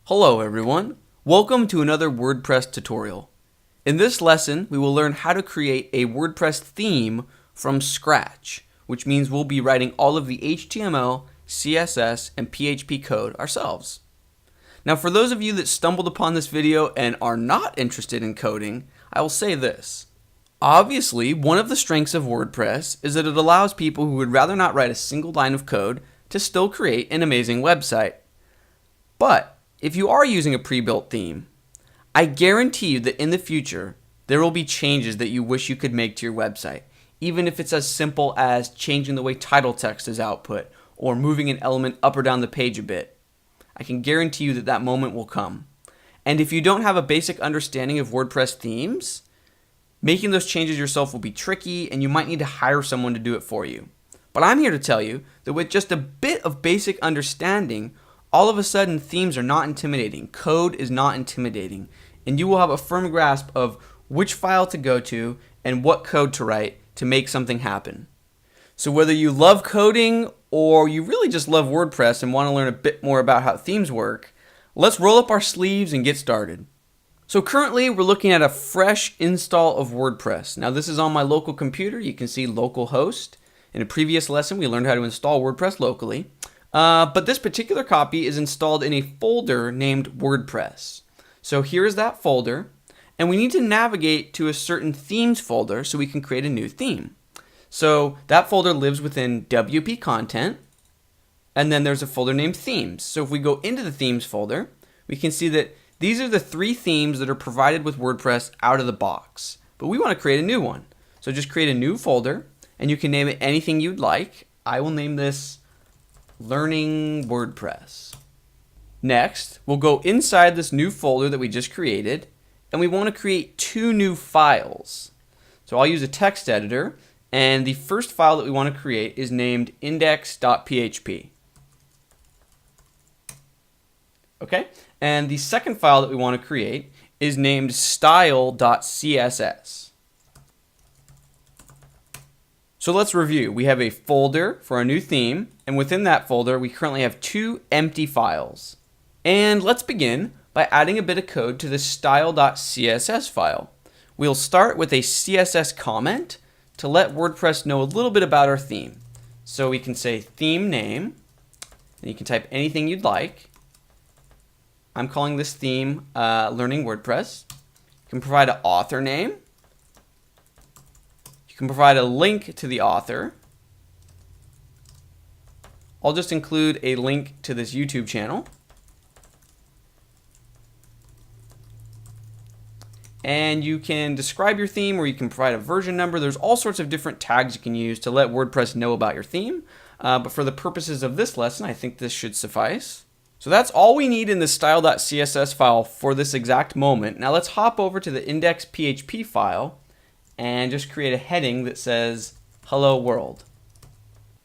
Hello everyone, welcome to another WordPress tutorial. In this lesson, we will learn how to create a WordPress theme from scratch, which means we'll be writing all of the HTML, CSS, and PHP code ourselves. Now for those of you that stumbled upon this video and are not interested in coding, I will say this. Obviously, one of the strengths of WordPress is that it allows people who would rather not write a single line of code to still create an amazing website. But if you are using a pre-built theme, I guarantee you that in the future, there will be changes that you wish you could make to your website, even if it's as simple as changing the way title text is output or moving an element up or down the page a bit. I can guarantee you that that moment will come. And if you don't have a basic understanding of WordPress themes, making those changes yourself will be tricky and you might need to hire someone to do it for you. But I'm here to tell you that with just a bit of basic understanding, all of a sudden, themes are not intimidating. Code is not intimidating. And you will have a firm grasp of which file to go to and what code to write to make something happen. So whether you love coding or you really just love WordPress and want to learn a bit more about how themes work, let's roll up our sleeves and get started. So currently, we're looking at a fresh install of WordPress. Now this is on my local computer. You can see localhost. In a previous lesson, we learned how to install WordPress locally. But this particular copy is installed in a folder named WordPress. So here is that folder, and we need to navigate to a certain themes folder so we can create a new theme. So that folder lives within WP content, and then there's a folder named themes. So if we go into the themes folder, we can see that these are the 3 themes that are provided with WordPress out of the box. But we want to create a new one. So just create a new folder, and you can name it anything you'd like. I will name this Learning WordPress. Next, we'll go inside this new folder that we just created, and we want to create 2 new files. So I'll use a text editor, and the first file that we want to create is named index.php. Okay, and the second file that we want to create is named style.css. So let's review. We have a folder for our new theme, and within that folder, we currently have 2 empty files. And let's begin by adding a bit of code to the style.css file. We'll start with a CSS comment to let WordPress know a little bit about our theme. So we can say theme name, and you can type anything you'd like. I'm calling this theme Learning WordPress. You can provide an author name. You can provide a link to the author. I'll just include a link to this YouTube channel. And you can describe your theme, or you can provide a version number. There's all sorts of different tags you can use to let WordPress know about your theme. But for the purposes of this lesson, I think this should suffice. So that's all we need in the style.css file for this exact moment. Now let's hop over to the index.php file and just create a heading that says Hello World.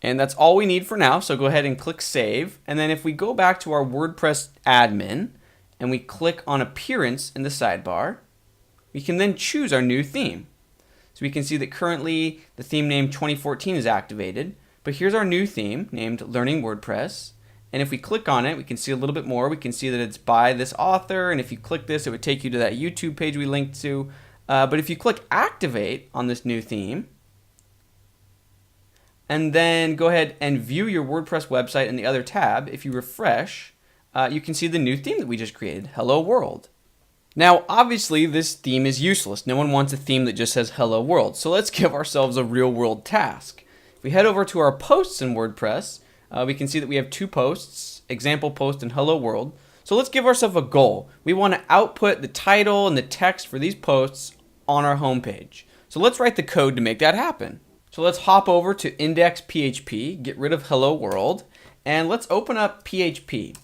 And that's all we need for now, so go ahead and click Save. And then if we go back to our WordPress admin and we click on Appearance in the sidebar, we can then choose our new theme. So we can see that currently the theme name 2014 is activated, but here's our new theme named Learning WordPress. And if we click on it, we can see a little bit more. We can see that it's by this author, and if you click this, it would take you to that YouTube page we linked to. But if you click Activate on this new theme, and then go ahead and view your WordPress website in the other tab, if you refresh, you can see the new theme that we just created, Hello World. Now, obviously, this theme is useless. No one wants a theme that just says Hello World. So let's give ourselves a real-world task. If we head over to our posts in WordPress, we can see that we have 2 posts, example post and Hello World. So let's give ourselves a goal. We want to output the title and the text for these posts on our homepage. So let's write the code to make that happen. So let's hop over to index.php, get rid of Hello World, and let's open up PHP.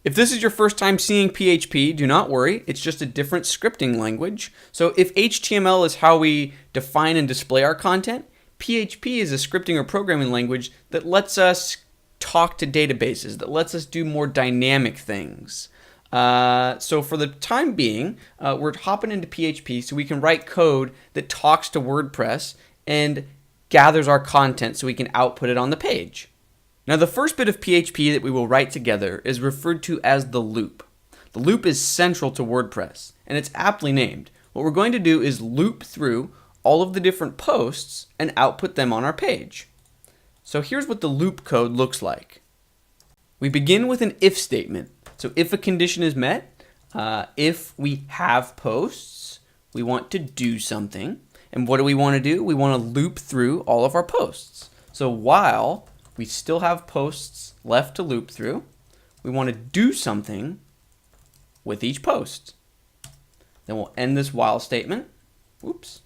If this is your first time seeing PHP, do not worry. It's just a different scripting language. So if HTML is how we define and display our content, PHP is a scripting or programming language that lets us talk to databases, that lets us do more dynamic things. So for the time being, we're hopping into PHP so we can write code that talks to WordPress and gathers our content so we can output it on the page. Now the first bit of PHP that we will write together is referred to as the loop. The loop is central to WordPress, and it's aptly named. What we're going to do is loop through all of the different posts and output them on our page. So here's what the loop code looks like. We begin with an if statement. So if a condition is met, if we have posts, we want to do something. And what do we want to do? We want to loop through all of our posts. So while we still have posts left to loop through, we want to do something with each post. Then we'll end this while statement. Oops.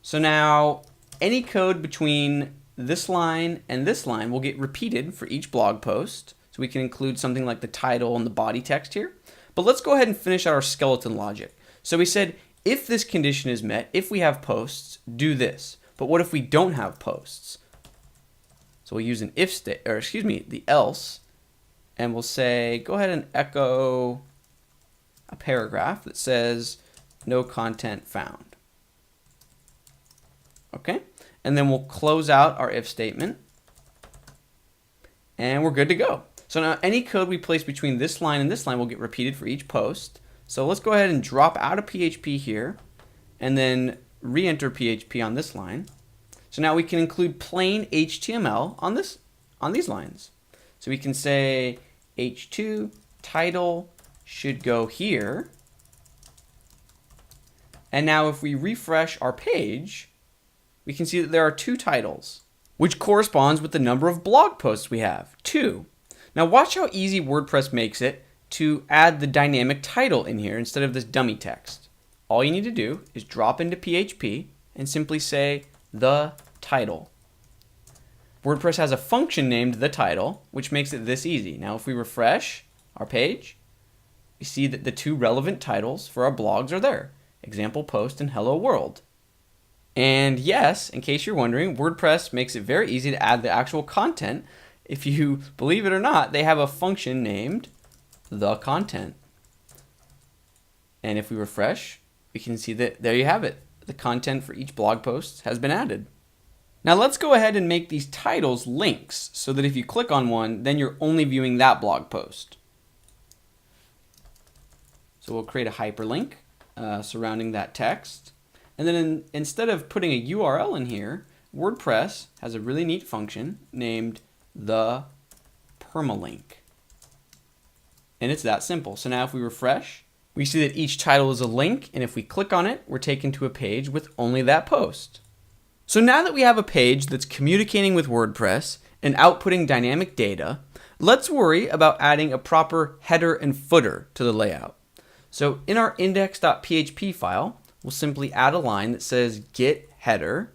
So now any code between this line and this line will get repeated for each blog post. So we can include something like the title and the body text here. But let's go ahead and finish our skeleton logic. So we said, if this condition is met, if we have posts, do this. But what if we don't have posts? So we'll use an if the else, and we'll say, go ahead and echo a paragraph that says no content found. Okay, and then we'll close out our if statement, and we're good to go. So now any code we place between this line and this line will get repeated for each post. So let's go ahead and drop out of PHP here, and then re-enter PHP on this line. So now we can include plain HTML on these lines. So we can say h2 title should go here. And now if we refresh our page, we can see that there are 2 titles, which corresponds with the number of blog posts we have, 2. Now watch how easy WordPress makes it to add the dynamic title in here instead of this dummy text. All you need to do is drop into PHP and simply say the title. WordPress has a function named the title, which makes it this easy. Now if we refresh our page, we see that the 2 relevant titles for our blogs are there, example post and hello world. And yes, in case you're wondering, WordPress makes it very easy to add the actual content. If you believe it or not, they have a function named the content. And if we refresh, we can see that there you have it. The content for each blog post has been added. Now let's go ahead and make these titles links so that if you click on one, then you're only viewing that blog post. So we'll create a hyperlink surrounding that text. And then instead of putting a URL in here, WordPress has a really neat function named the permalink. And it's that simple. So now if we refresh, we see that each title is a link, and if we click on it, we're taken to a page with only that post. So now that we have a page that's communicating with WordPress and outputting dynamic data, let's worry about adding a proper header and footer to the layout. So in our index.php file, we'll simply add a line that says get header,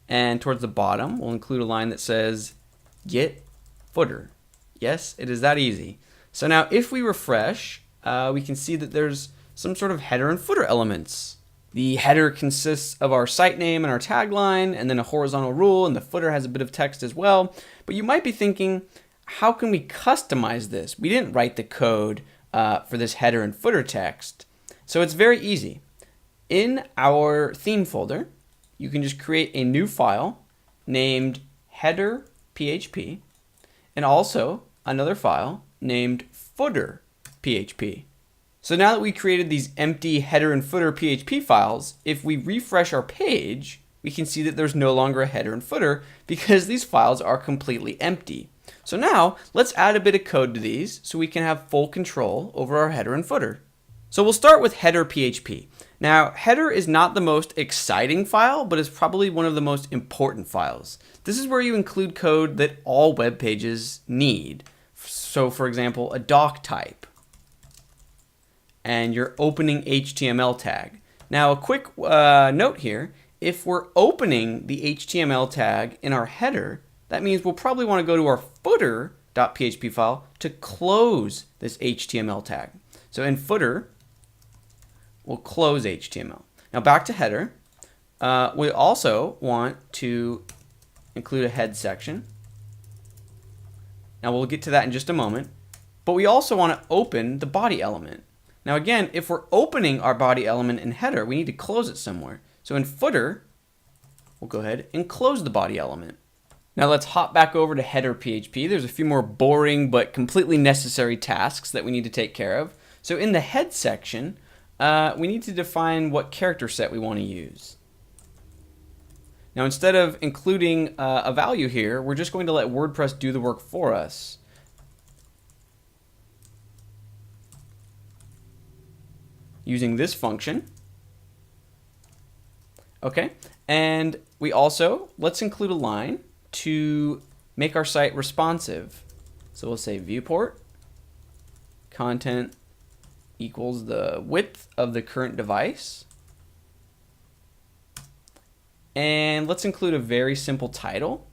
and towards the bottom, we'll include a line that says get footer. Yes, it is that easy. So now if we refresh, we can see that there's some sort of header and footer elements. The header consists of our site name and our tagline, and then a horizontal rule, and the footer has a bit of text as well. But you might be thinking, how can we customize this? We didn't write the code for this header and footer text. So it's very easy. In our theme folder, you can just create a new file named header.php, and also another file named footer.php. So now that we created these empty header and footer PHP files, if we refresh our page, we can see that there's no longer a header and footer because these files are completely empty. So now let's add a bit of code to these so we can have full control over our header and footer. So we'll start with header.php. Now, header is not the most exciting file, but is probably one of the most important files. This is where you include code that all web pages need. So for example, a doc type and your opening HTML tag. Now a quick note here, if we're opening the HTML tag in our header, that means we'll probably want to go to our footer.php file to close this HTML tag. So in footer, we'll close HTML. Now back to header, we also want to include a head section. Now we'll get to that in just a moment, but we also want to open the body element. Now again, if we're opening our body element in header, we need to close it somewhere. So in footer, we'll go ahead and close the body element. Now let's hop back over to header PHP. There's a few more boring but completely necessary tasks that we need to take care of. So in the head section, we need to define what character set we want to use. Now instead of including a value here, we're just going to let WordPress do the work for us. Using this function. Okay, and we also, let's include a line to make our site responsive. So we'll say viewport content equals the width of the current device. And let's include a very simple title.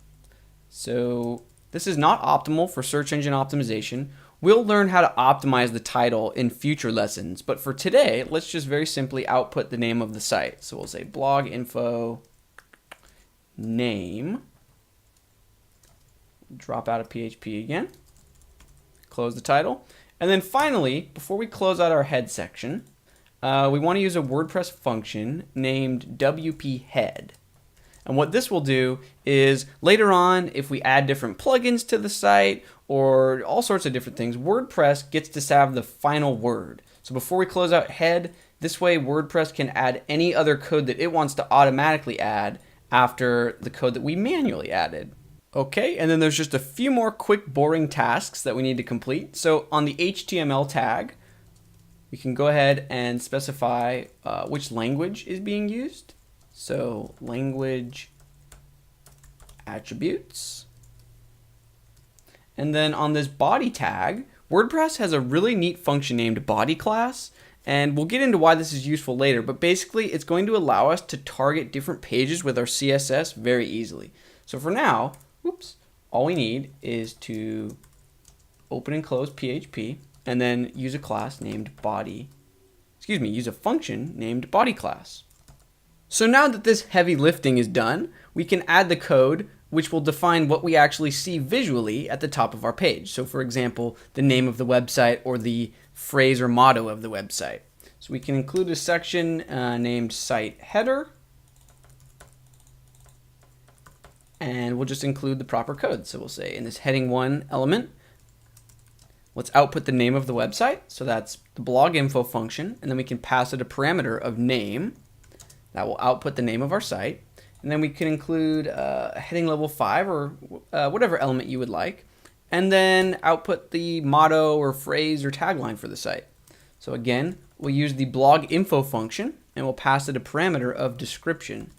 So this is not optimal for search engine optimization. We'll learn how to optimize the title in future lessons, but for today, let's just very simply output the name of the site. So we'll say blog info name. Drop out of PHP again. Close the title. And then finally, before we close out our head section, we want to use a WordPress function named WP head. And what this will do is later on, if we add different plugins to the site or all sorts of different things, WordPress gets to have the final word. So before we close out head, this way WordPress can add any other code that it wants to automatically add after the code that we manually added. Okay, and then there's just a few more quick boring tasks that we need to complete. So on the HTML tag, we can go ahead and specify which language is being used. So language attributes. And then on this body tag, WordPress has a really neat function named body class, and we'll get into why this is useful later, but basically it's going to allow us to target different pages with our CSS very easily. So for now, all we need is to open and close PHP and then use a class named use a function named body class. So now that this heavy lifting is done, we can add the code which will define what we actually see visually at the top of our page. So for example, the name of the website or the phrase or motto of the website. So we can include a section named site header, and we'll just include the proper code. So we'll say in this heading 1 element, let's output the name of the website. So that's the blog info function, and then we can pass it a parameter of name. That will output the name of our site. And then we can include heading level 5 or whatever element you would like. And then output the motto or phrase or tagline for the site. So again, we'll use the blog info function and we'll pass it a parameter of description.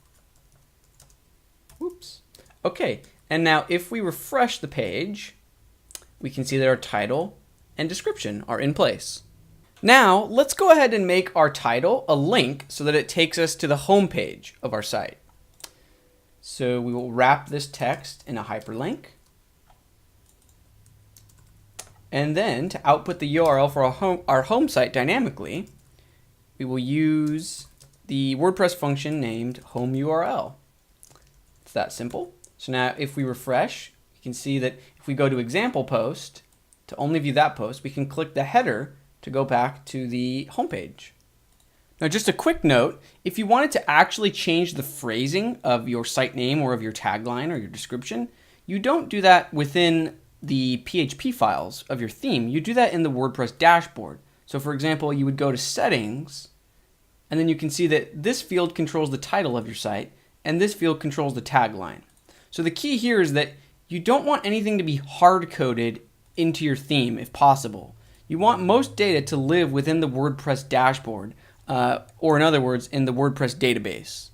Okay, and now if we refresh the page, we can see that our title and description are in place. Now, let's go ahead and make our title a link so that it takes us to the home page of our site. So we will wrap this text in a hyperlink. And then to output the URL for our home site dynamically, we will use the WordPress function named home URL. It's that simple. So now if we refresh, you can see that if we go to example post, to only view that post, we can click the header to go back to the home page. Now just a quick note, if you wanted to actually change the phrasing of your site name or of your tagline or your description, you don't do that within the PHP files of your theme. You do that in the WordPress dashboard. So for example, you would go to settings, and then you can see that this field controls the title of your site, and this field controls the tagline. So the key here is that you don't want anything to be hard-coded into your theme if possible. You want most data to live within the WordPress dashboard, or in other words, in the WordPress database.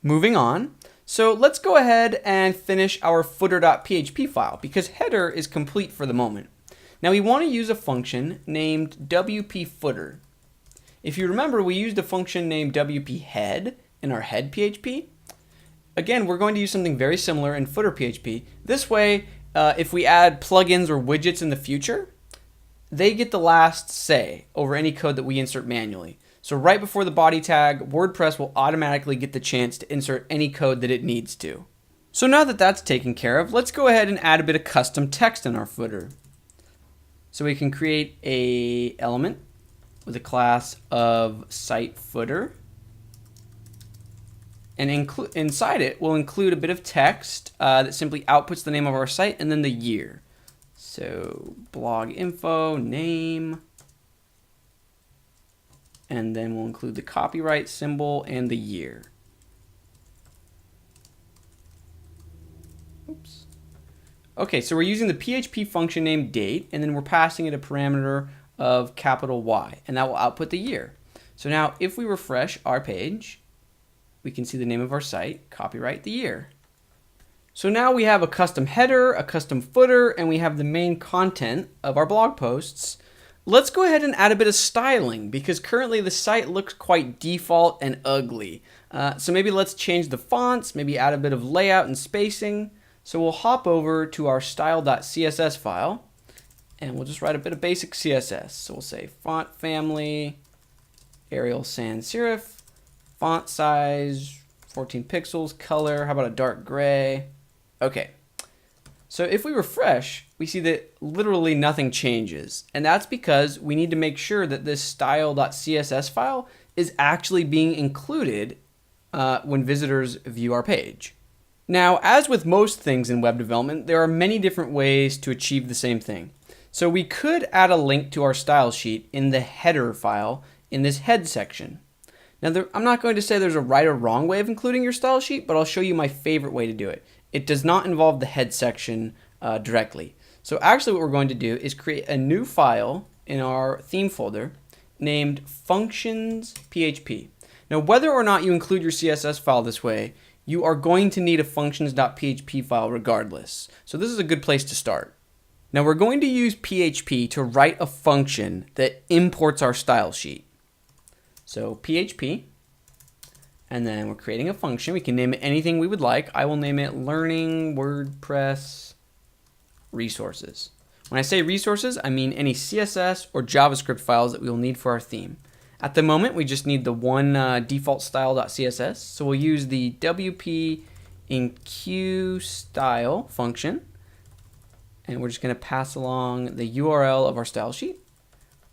Moving on, so let's go ahead and finish our footer.php file because header is complete for the moment. Now we want to use a function named WP footer. If you remember, we used a function named WP head in our head PHP. Again, we're going to use something very similar in footer PHP. This way, if we add plugins or widgets in the future, they get the last say over any code that we insert manually. So right before the body tag, WordPress will automatically get the chance to insert any code that it needs to. So now that that's taken care of, let's go ahead and add a bit of custom text in our footer. So we can create an element with a class of site footer. And inside it, we'll include a bit of text that simply outputs the name of our site and then the year. So blog info, name, and then we'll include the copyright symbol and the year. Oops. Okay, so we're using the PHP function name date, and then we're passing it a parameter of capital Y, and that will output the year. So now if we refresh our page, we can see the name of our site, copyright, the year. So now we have a custom header, a custom footer, and we have the main content of our blog posts. Let's go ahead and add a bit of styling because currently the site looks quite default and ugly. So maybe let's change the fonts, maybe add a bit of layout and spacing. So we'll hop over to our style.css file and we'll just write a bit of basic CSS. So we'll say font family, Arial sans serif, font size, 14 pixels, color, how about a dark gray? Okay. So if we refresh, we see that literally nothing changes. And that's because we need to make sure that this style.css file is actually being included when visitors view our page. Now, as with most things in web development, there are many different ways to achieve the same thing. So we could add a link to our style sheet in the header file in this head section. Now, I'm not going to say there's a right or wrong way of including your style sheet, but I'll show you my favorite way to do it. It does not involve the head section directly. So actually what we're going to do is create a new file in our theme folder named functions.php. Now, whether or not you include your CSS file this way, you are going to need a functions.php file regardless. So this is a good place to start. Now we're going to use PHP to write a function that imports our style sheet. So PHP, and then we're creating a function. We can name it anything we would like. I will name it Learning WordPress Resources. When I say resources, I mean any CSS or JavaScript files that we will need for our theme. At the moment, we just need the one default style.css. So we'll use the WP in Q style function. And we're just going to pass along the URL of our style sheet.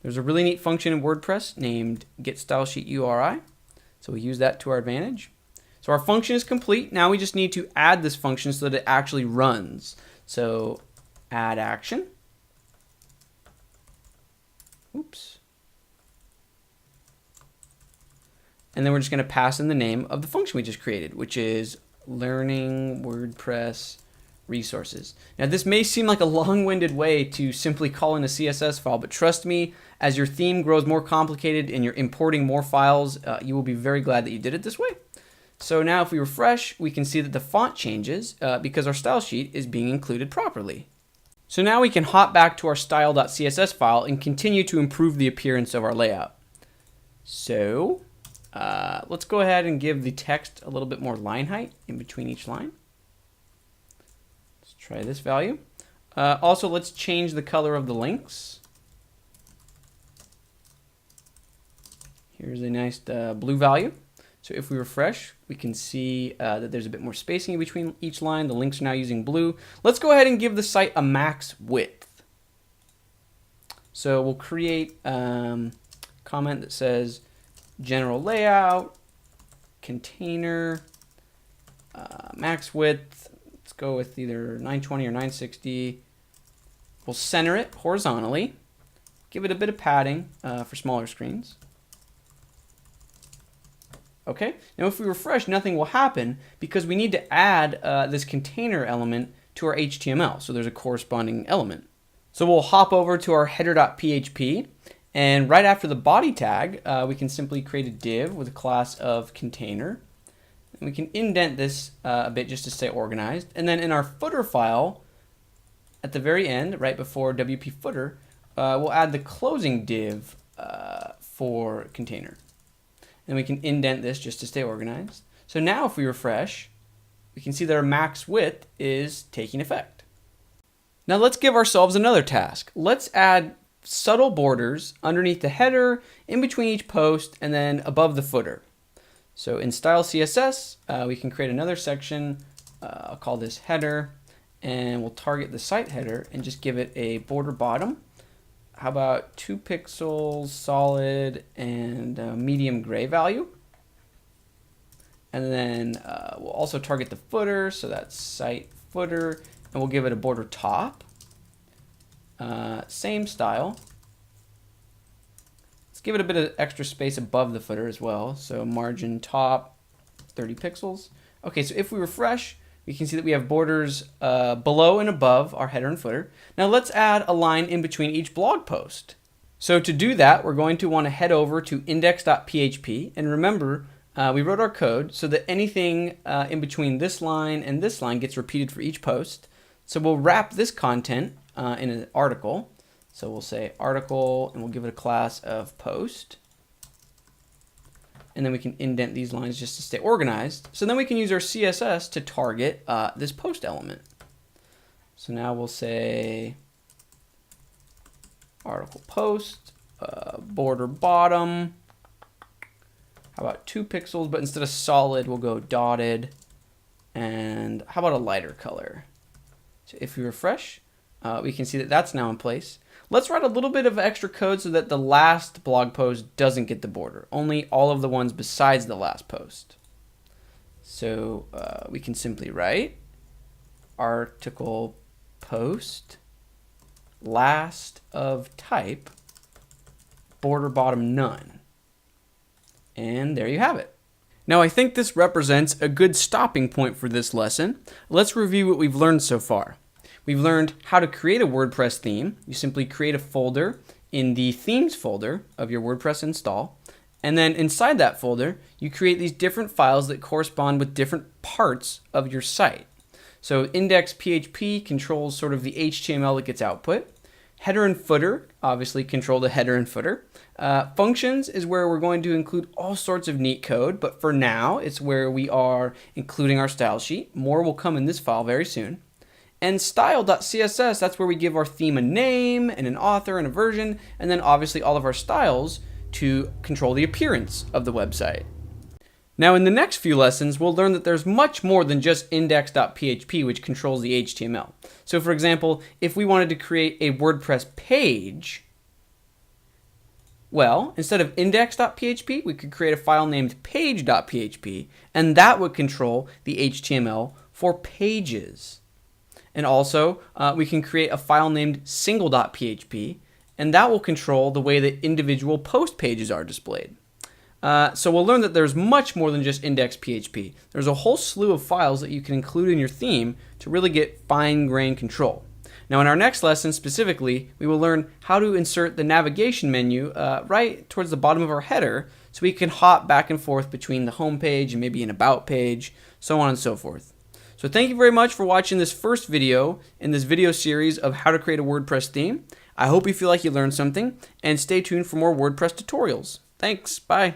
There's a really neat function in WordPress named getStyleSheetURI. So we use that to our advantage. So our function is complete. Now we just need to add this function so that it actually runs. So add action. Oops. And then we're just going to pass in the name of the function we just created, which is Learning WordPress Resources. Now this may seem like a long-winded way to simply call in a CSS file, but trust me, as your theme grows more complicated and you're importing more files, you will be very glad that you did it this way. So now if we refresh, we can see that the font changes because our style sheet is being included properly. So now we can hop back to our style.css file and continue to improve the appearance of our layout. So let's go ahead and give the text a little bit more line height in between each line. Let's try this value. Also, let's change the color of the links. Here's a nice blue value. So if we refresh, we can see that there's a bit more spacing in between each line. The links are now using blue. Let's go ahead and give the site a max width. So we'll create a comment that says general layout, container, max width. Let's go with either 920 or 960. We'll center it horizontally. Give it a bit of padding for smaller screens. Okay, now if we refresh, nothing will happen because we need to add this container element to our HTML. So there's a corresponding element. So we'll hop over to our header.php, and right after the body tag, we can simply create a div with a class of container. And we can indent this a bit just to stay organized. And then in our footer file, at the very end, right before WP footer, we'll add the closing div for container. And we can indent this just to stay organized. So now if we refresh, we can see that our max width is taking effect. Now let's give ourselves another task. Let's add subtle borders underneath the header, in between each post, and then above the footer. So in style CSS, we can create another section. I'll call this header, and we'll target the site header and just give it a border bottom. How about 2 pixels solid and medium gray value? And then we'll also target the footer, so that's site footer, and we'll give it a border top. Same style. Let's give it a bit of extra space above the footer as well. So margin top, 30 pixels. Okay, so if we refresh, we can see that we have borders below and above our header and footer. Now let's add a line in between each blog post. So to do that, we're going to want to head over to index.php, and remember, we wrote our code so that anything in between this line and this line gets repeated for each post. So we'll wrap this content in an article. So we'll say article, and we'll give it a class of post. And then we can indent these lines just to stay organized. So then we can use our CSS to target this post element. So now we'll say article post, border bottom. How about 2 pixels, but instead of solid, we'll go dotted. And how about a lighter color? So if we refresh, we can see that that's now in place. Let's write a little bit of extra code so that the last blog post doesn't get the border, only all of the ones besides the last post. So we can simply write article post last of type border bottom none. And there you have it. Now I think this represents a good stopping point for this lesson. Let's review what we've learned so far. We've learned how to create a WordPress theme. You simply create a folder in the themes folder of your WordPress install. And then inside that folder, you create these different files that correspond with different parts of your site. So index.php controls sort of the HTML that gets output. Header and footer obviously control the header and footer. Functions is where we're going to include all sorts of neat code, but for now, it's where we are including our style sheet. More will come in this file very soon. And style.css, that's where we give our theme a name and an author and a version, and then obviously all of our styles to control the appearance of the website. Now in the next few lessons, we'll learn that there's much more than just index.php, which controls the HTML. So for example, if we wanted to create a WordPress page, well, instead of index.php, we could create a file named page.php, and that would control the HTML for pages. And also, we can create a file named single.php, and that will control the way that individual post pages are displayed. So we'll learn that there's much more than just index.php. There's a whole slew of files that you can include in your theme to really get fine-grained control. Now in our next lesson specifically, we will learn how to insert the navigation menu right towards the bottom of our header so we can hop back and forth between the home page and maybe an about page, so on and so forth. So thank you very much for watching this first video in this video series of how to create a WordPress theme. I hope you feel like you learned something, and stay tuned for more WordPress tutorials. Thanks, bye.